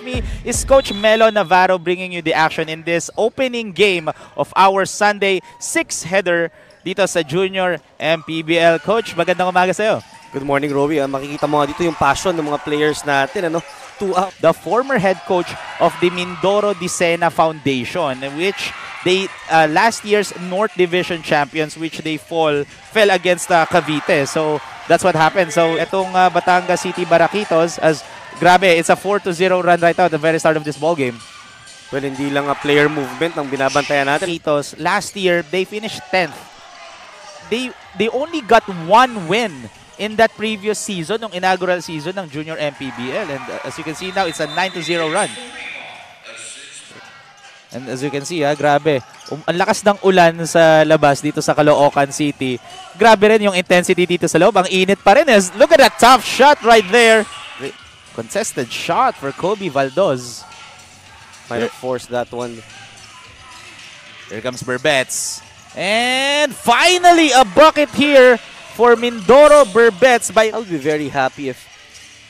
me is Coach Melo Navarro bringing you the action in this opening game of our Sunday 6-header dito sa Junior MPBL. Coach, magandang umaga sa'yo. Good morning, Rowie. Makikita mo nga dito yung passion ng mga players natin. The former head coach of the Mindoro Dicena Foundation, which they last year's North Division champions, which they fell against Cavite. So that's what happened. So itong Batangas City Baraquitos, as grabe, it's a 4-0 run right now at the very start of this ball game. Well, hindi lang a player movement ang binabantayan natin. Baraquitos, last year they finished 10th. They only got one win in that previous season, ng inaugural season ng Junior MPBL, and as you can see now, it's a 9-0 run. And as you can see, grabe. Ang lakas ng ulan sa labas dito sa Caloocan City. Grabe rin yung intensity dito sa loob. Ang init pa rin. Look at that tough shot right there. Contested shot for Kobe Valdoz. Might have forced that one. Here comes Burbets. And finally, a bucket here for Mindoro Burbets. I'll be very happy if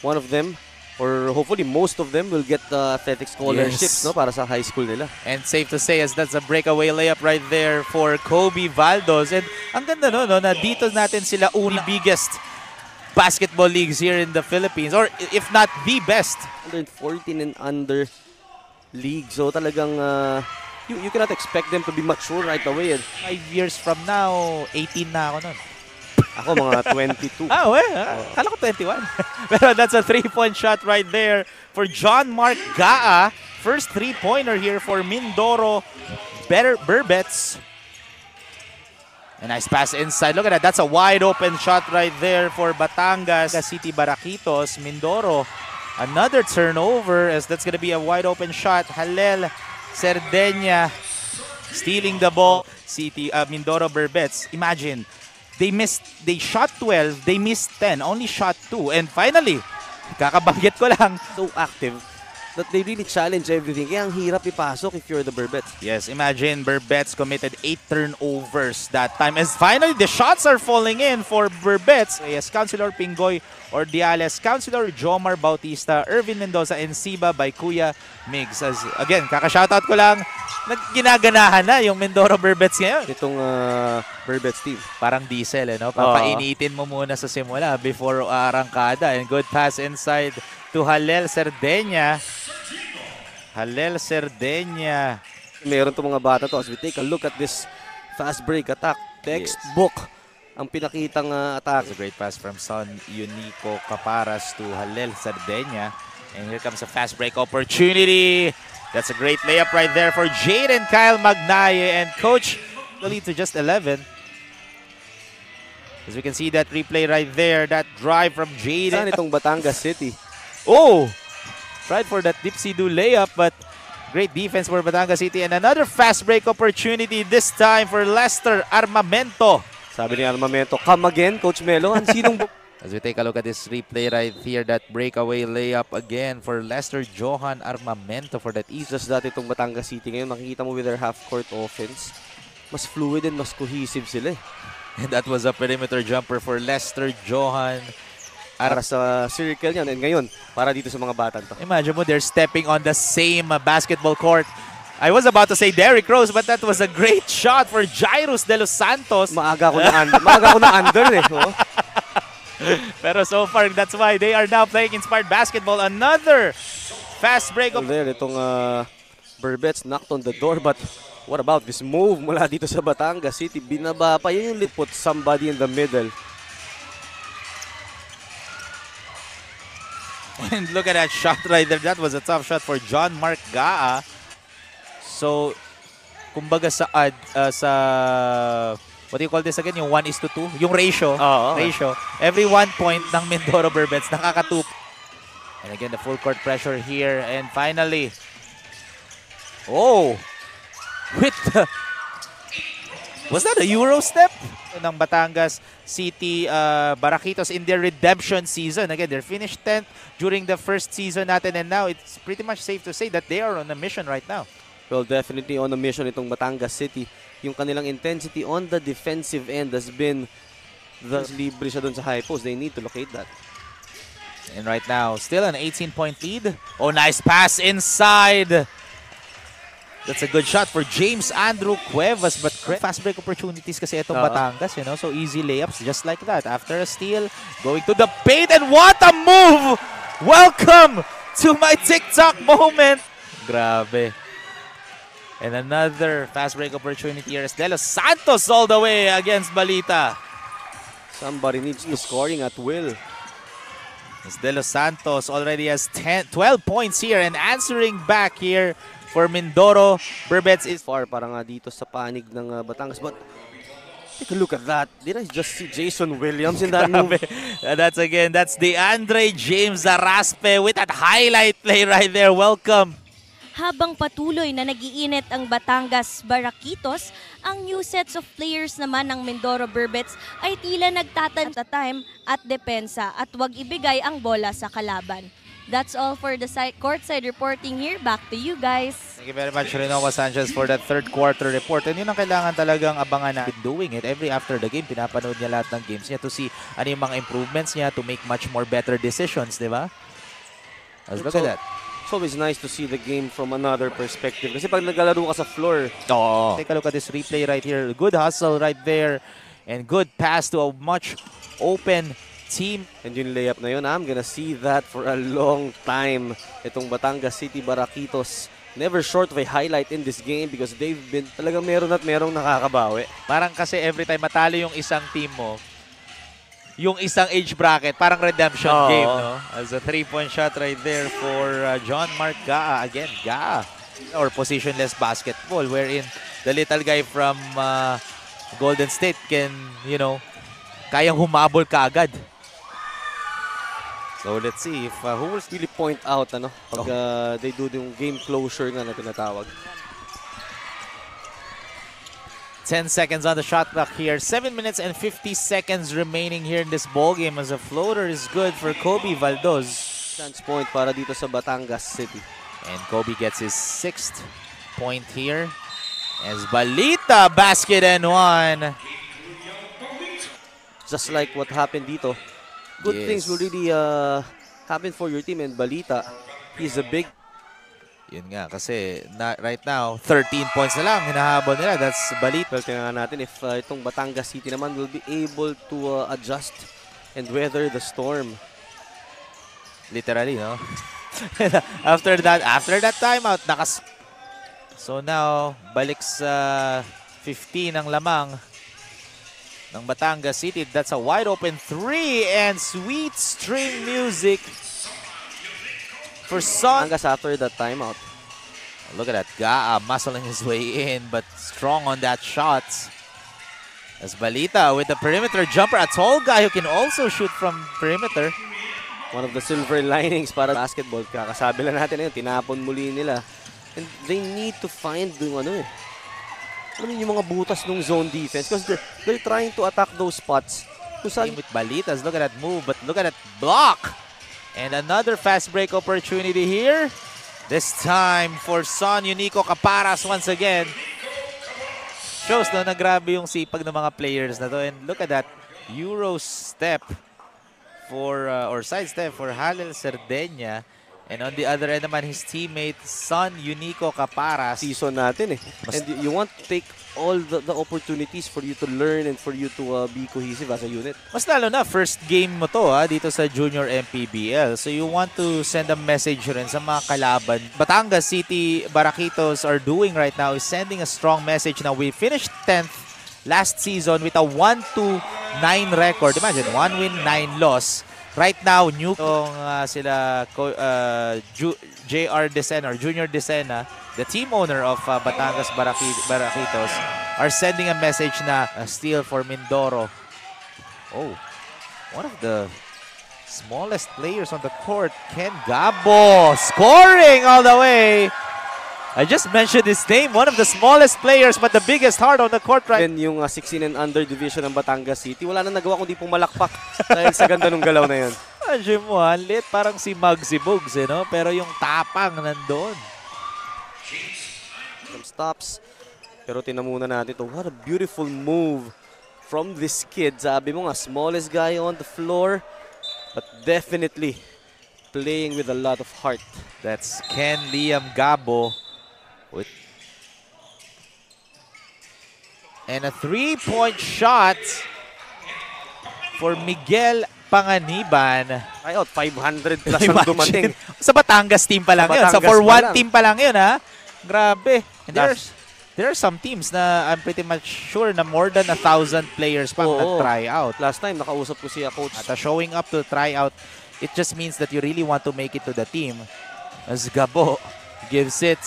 one of them, or hopefully most of them, will get athletic scholarships, yes, para sa high school nila. And safe to say, as that's a breakaway layup right there for Kobe Valdoz. And ang ganda na dito natin sila biggest basketball leagues here in the Philippines, or if not the best. 14 and under league. So talagang you cannot expect them to be mature right away. 5 years from now, 18 na ako nun. Ako mga 22. Kala ko 21. Pero that's a 3-point shot right there for John Mark Gaa. First 3-pointer here for Mindoro Burbets. A nice pass inside. Look at that. That's a wide open shot right there for Batangas City Baraquitos. Mindoro, another turnover, as that's going to be a wide open shot. Halel Cerdeña stealing the ball. Mindoro Burbets. Imagine, they shot 12, they missed 10, only shot 2. And finally, kakabanggit ko lang, so active that they really challenge everything. Kaya ang hirap ipasok if you're the Burbets. Yes, imagine Burbets committed 8 turnovers that time. As finally, the shots are falling in for Burbets. Yes, Councilor Pingoy Ordiales, Councilor Jomar Bautista, Ervin Mendoza, and Siba by Kuya Migs. As again, kakashoutout ko lang, ginaganahan na yung Mindoro Burbets ngayon. Itong Burbets team. Parang diesel, papainitin mo muna sa simula before arangkada. And good pass inside to Halel Cerdeña. Halel Cerdeña. Meron itong mga bata to. As we take a look at this fast break attack, textbook ang pinakitang attack. It's a great pass from Son Unico Caparas to Halel Cerdeña. And here comes a fast break opportunity. That's a great layup right there for Jaden Kyle Magnaye. And coach, the lead to just 11. As we can see that replay right there, that drive from Jaden. Saan itong Batangas City? Oh! Tried for that dipsy-do layup, but great defense for Batangas City. And another fast break opportunity, this time for Lester Armamento. Sabi ni Armamento, come again, Coach Melo. As we take a look at this replay right here, that breakaway layup again for Lester Johan Armamento for that east. Just that itong Batangas City ngayon, makikita mo with their half-court offense, mas fluid and mas cohesive sila. And that was a perimeter jumper for Lester Johan. Para sa circle yan. And ngayon, para dito sa mga batang to. Imagine mo, they're stepping on the same basketball court. I was about to say Derrick Rose, but that was a great shot for Jairus De Los Santos. Maaga ko na under Oh. Pero so far, that's why they are now playing inspired basketball. Another fast break. There, itong Burbets knocked on the door, but what about this move mula dito sa Batangas City? Binaba pa yun, put somebody in the middle. And look at that shot right there. That was a tough shot for John Mark Gaa. So, kumbaga sa what do you call this again? Yung 1:2? Yung ratio. Ratio. Every 1 point ng Mindoro Burbets, nakaka-2. And again, the full court pressure here. And finally, with the, was that a Euro step? Ng Batangas City Baraquitos in their redemption season. Again, they're finished 10th during the first season natin, and now it's pretty much safe to say that they are on a mission right now. Well, definitely on a mission itong Batangas City. Yung kanilang intensity on the defensive end has been libre siya doon sa high post. They need to locate that. And right now, still an 18-point lead. Oh, nice pass inside. That's a good shot for James Andrew Cuevas. But fast break opportunities kasi itong Batangas, you know. So easy layups just like that. After a steal, going to the paint. And what a move! Welcome to my TikTok moment. Grabe. And another fast break opportunity here is De Los Santos all the way against Balita. Somebody needs to scoring at will. As De Los Santos already has 12 points here and answering back here for Mindoro. Burbets is Far para nga dito sa panig ng Batangas. But take a look at that. Did I just see Jason Williams in that move? That's DeAndre James Araspe with that highlight play right there. Welcome. Habang patuloy na nagiinit ang Batangas Baraquitos, ang new sets of players naman ng Mindoro Burbets ay tila nagtatan sa time at depensa at wag ibigay ang bola sa kalaban. That's all for the courtside reporting here. Back to you guys. Thank you very much, Renoa Sanchez, for that third quarter report. And yun ang kailangan talagang abangan na doing it. Every after the game, pinapanood niya lahat ng games niya to see ano yung mga improvements niya to make much more better decisions, di ba? Let's look at that. It's always nice to see the game from another perspective. Kasi pag naglalaro ka sa floor, take a look at this replay right here. Good hustle right there. And good pass to a much open team. And yung layup na yun, I'm gonna see that for a long time. Itong Batangas City Baraquitos, never short of a highlight in this game because they've been talagang meron at merong nakakabawi. Parang kasi every time matalo yung isang team mo, yung isang age bracket, parang redemption game, no? As a three-point shot right there for John Mark Gaa. Again, Gaa. Or positionless basketball wherein the little guy from Golden State can, you know, kayang humabol kaagad. So let's see if who will really point out pag they do yung game closure nga na tinatawag. 10 seconds on the shot clock here. 7 minutes and 50 seconds remaining here in this ball game as a floater is good for Kobe Valdoz. Chance point para dito sa Batangas City. And Kobe gets his 6th point here. As Balita basket and one. Just like what happened dito. Good things will really happen for your team, and Balita, he's a big... Yun nga, kasi right now, 13 points na lang hinahabol nila. That's Balita. Well, tingnan natin if itong Batangas City naman will be able to adjust and weather the storm. Literally, no? after that timeout, so now, balik sa 15 ang lamang ng Batangas City. That's a wide open 3 and sweet string music for Son. Batangas after that timeout. Look at that. Gaa muscling his way in but strong on that shot. As Balita with the perimeter jumper. A tall guy who can also shoot from perimeter. One of the silver linings para basketball. Kakasabi lang natin yun. Tinapon muli nila. And they need to find yung yung mga butas ng zone defense because they're trying to attack those spots. With Balitas, look at that move, but look at that block. And another fast break opportunity here. This time for Son Unico Caparas once again. Shows na grabe yung sipag ng mga players na to. And look at that Euro step for, or side step for Halil Cerdeña. And on the other end naman, his teammate, Son Unico Caparas. Season natin eh. And you want to take all the opportunities for you to learn and for you to be cohesive as a unit. Mas lalo na, first game mo to dito sa Junior MPBL. So you want to send a message rin sa mga kalaban. Batangas City Baraquitos are doing right now is sending a strong message na we finished 10th last season with a 1-2-9 record. Imagine, 1 win, 9 loss. Right now, new sila JR Decena or Junior Decena, the team owner of Batangas Baraquitos, are sending a message na steal for Mindoro. Oh, one of the smallest players on the court, Ken Gabo, scoring all the way. I just mentioned his name, one of the smallest players but the biggest heart on the court right. Then yung 16 and under division ng Batangas City, wala na nagawa kundi pong malakpak dahil sa ganda ng galaw na yun. Imagine mo, lit, parang si Muggsy Bogues, no? Pero yung tapang nandun. Some stops. Pero tinamuna natin ito. What a beautiful move from this kid. Sabi mo nga, smallest guy on the floor. But definitely, playing with a lot of heart. That's Ken Liam Gabo. And a 3-point shot for Miguel Panganiban. Ay, 500 plus ang dumating. Sa Batangas team pa lang yun. Sa Batangas for pa one lang. team pa lang yun, ha? Grabe. And there are some teams na I'm pretty much sure na more than 1,000 players pa nag-try out. Last time, nakausap ko siya, coach. At showing up to try out, it just means that you really want to make it to the team. As Gabo gives it.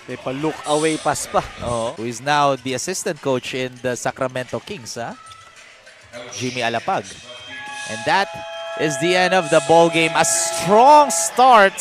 May pa-look away pass pa. Who is now the assistant coach in the Sacramento Kings, ha? Jimmy Alapag. And that is the end of the ball game. A strong start